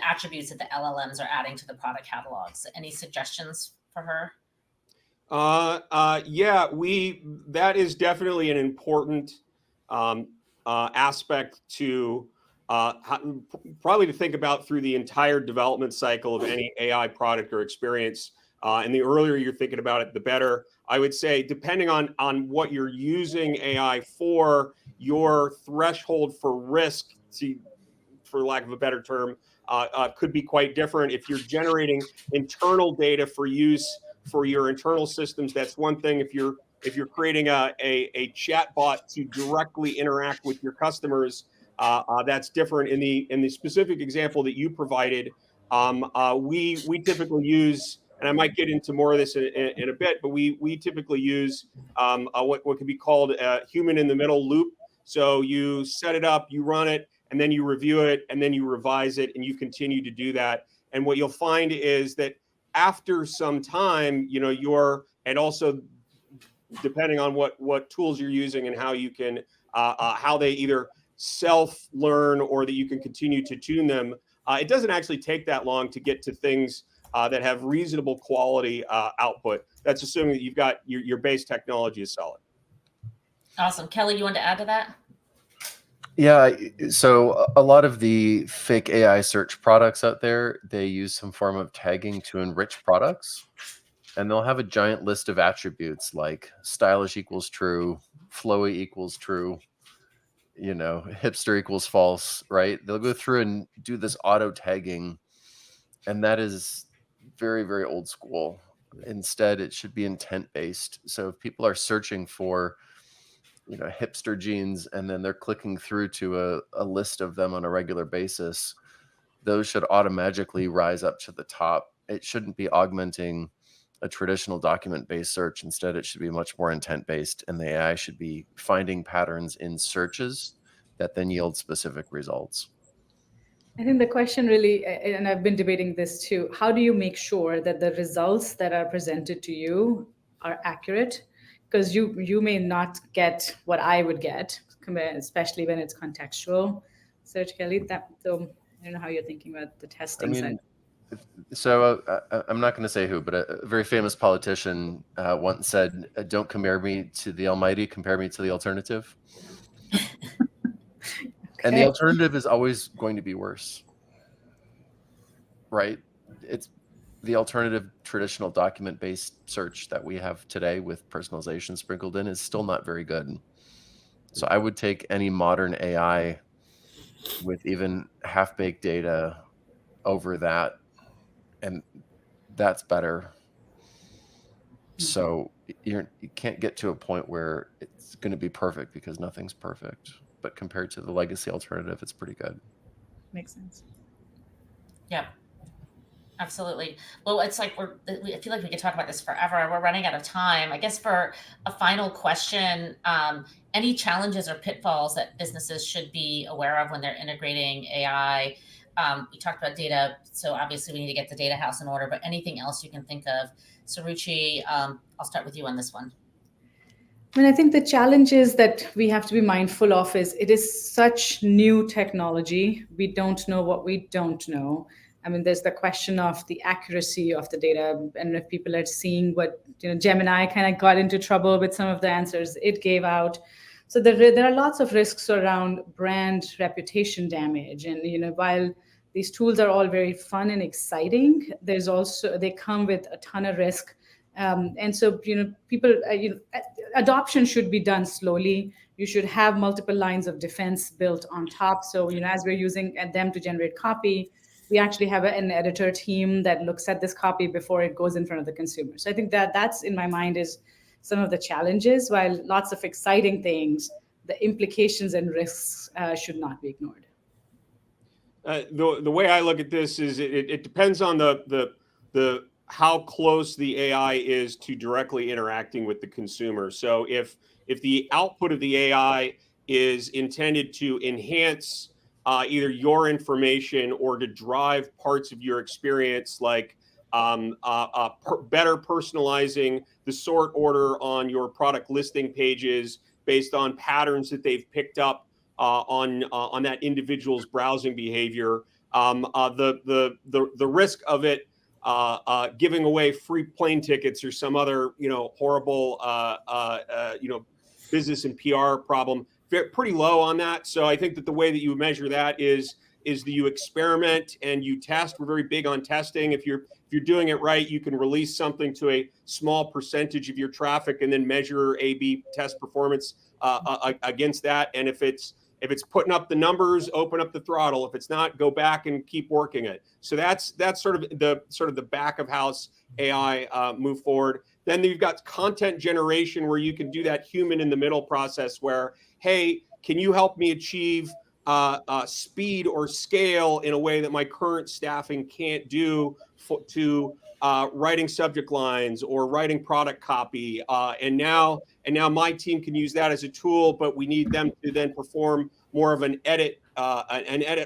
attributes that the LLMs are adding to the product catalogs? Any suggestions for her? Yeah, that is definitely an important aspect to probably to think about through the entire development cycle of any AI product or experience. And the earlier you're thinking about it, the better. I would say, depending on what you're using AI for, your threshold for risk, for lack of a better term, could be quite different. If you're generating internal data for use for your internal systems, that's one thing. If you're creating a chat bot to directly interact with your customers, that's different. In the specific example that you provided, we typically use, and I might get into more of this in a bit, but we typically use what can be called a human in the middle loop. So you set it up, you run it, and then you review it, and then you revise it, and you continue to do that. And what you'll find is that after some time, and also depending on what tools you're using and how you can, how they either self-learn or that you can continue to tune them, it doesn't actually take that long to get to things that have reasonable quality output. That's assuming that you've got your base technology is solid. Awesome. Kelly, you want to add to that? Yeah, so a lot of the fake AI search products out there, they use some form of tagging to enrich products, and they'll have a giant list of attributes like stylish equals true, flowy equals true, hipster equals false, right? They'll go through and do this auto tagging, and that is very, very old school. Instead, it should be intent based. So if people are searching for hipster jeans, and then they're clicking through to a list of them on a regular basis, those should automatically rise up to the top. It shouldn't be augmenting a traditional document-based search. Instead, it should be much more intent-based, and the AI should be finding patterns in searches that then yield specific results. I think the question really, and I've been debating this too, how do you make sure that the results that are presented to you are accurate? Because you may not get what I would get, especially when it's contextual search, Kelly. So I don't know how you're thinking about the I testing side. mean, so I'm not going to say who, but a very famous politician once said, "Don't compare me to the Almighty, compare me to the alternative." And the Okay. alternative is always going to be worse, right? It's the alternative traditional document-based search that we have today with personalization sprinkled in is still not very good. So I would take any modern AI with even half-baked data over that, and that's better. So you can't get to a point where it's going to be perfect because nothing's perfect. But compared to the legacy alternative, it's pretty good. Makes sense. Yeah. Absolutely. Well, it's like I feel like we could talk about this forever. We're running out of time. I guess for a final question, any challenges or pitfalls that businesses should be aware of when they're integrating AI? We talked about data, so obviously we need to get the data house in order, but anything else you can think of? Suruchi, I'll start with you on this one. I mean, I think the challenges that we have to be mindful of is it is such new technology. We don't know what we don't know. I mean, there's the question of the accuracy of the data, and if people are seeing what Gemini kind of got into trouble with some of the answers it gave out. So there are lots of risks around brand reputation damage, and while these tools are all very fun and exciting, they come with a ton of risk. And so people adoption should be done slowly. You should have multiple lines of defense built on top. So as we're using them to generate copy, we actually have an editor team that looks at this copy before it goes in front of the consumer. So I think that's in my mind is some of the challenges. While lots of exciting things, the implications and risks should not be ignored. The way I look at this is it depends on the how close the AI is to directly interacting with the consumer. So if the output of the AI is intended to enhance either your information or to drive parts of your experience, like better personalizing the sort order on your product listing pages based on patterns that they've picked up on that individual's browsing behavior. The risk of it giving away free plane tickets or some other horrible business and PR problem, pretty low on that. So I think that the way that you measure that is that you experiment and you test. We're very big on testing. If you're doing it right, you can release something to a small percentage of your traffic and then measure A/B test performance against that. And if it's putting up the numbers, open up the throttle. If it's not, go back and keep working it. So that's sort of the back of house AI move forward. Then you've got content generation where you can do that human in the middle process where, hey, can you help me achieve speed or scale in a way that my current staffing can't do to writing subject lines or writing product copy. And now my team can use that as a tool, but we need them to then perform more of an edit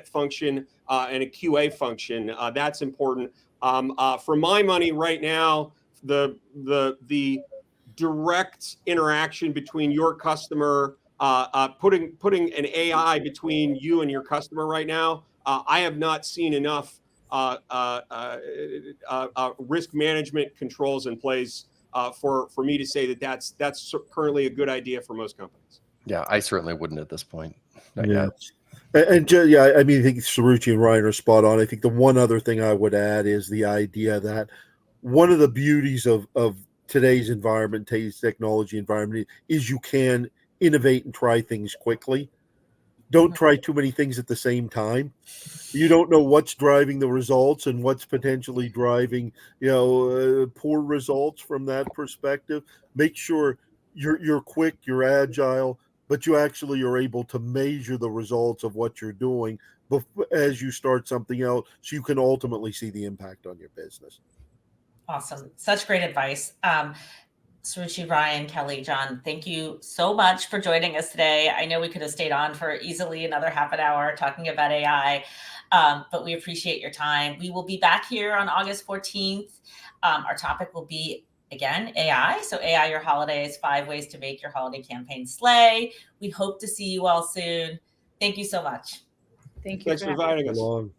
function and a QA function. That's important. For my money right now, the direct interaction between your customer, putting an AI between you and your customer right now, I have not seen enough risk management controls in place for me to say that that's currently a good idea for most companies. Yeah, I certainly wouldn't at this point. Not Yeah. yet. Yeah, I mean, I think Saruchi and Ryan are spot on. I think the one other thing I would add is the idea that one of the beauties of today's environment, today's technology environment, is you can innovate and try things quickly. Don't try too many things at the same time. You don't know what's driving the results and what's potentially driving poor results from that perspective. Make sure you're quick, you're agile, but you actually are able to measure the results of what you're doing as you start something else, so you can ultimately see the impact on your business. Awesome. Such great advice. Suruchi, Ryan, Kelly, John, thank you so much for joining us today. I know we could have stayed on for easily another half an hour talking about AI, but we appreciate your time. We will be back here on August 14th. Our topic will be, again, AI. So AI Your Holidays, 5 ways to make your holiday campaign slay. We hope to see you all soon. Thank you so much. Thank you Thanks for for having me. inviting So us. long.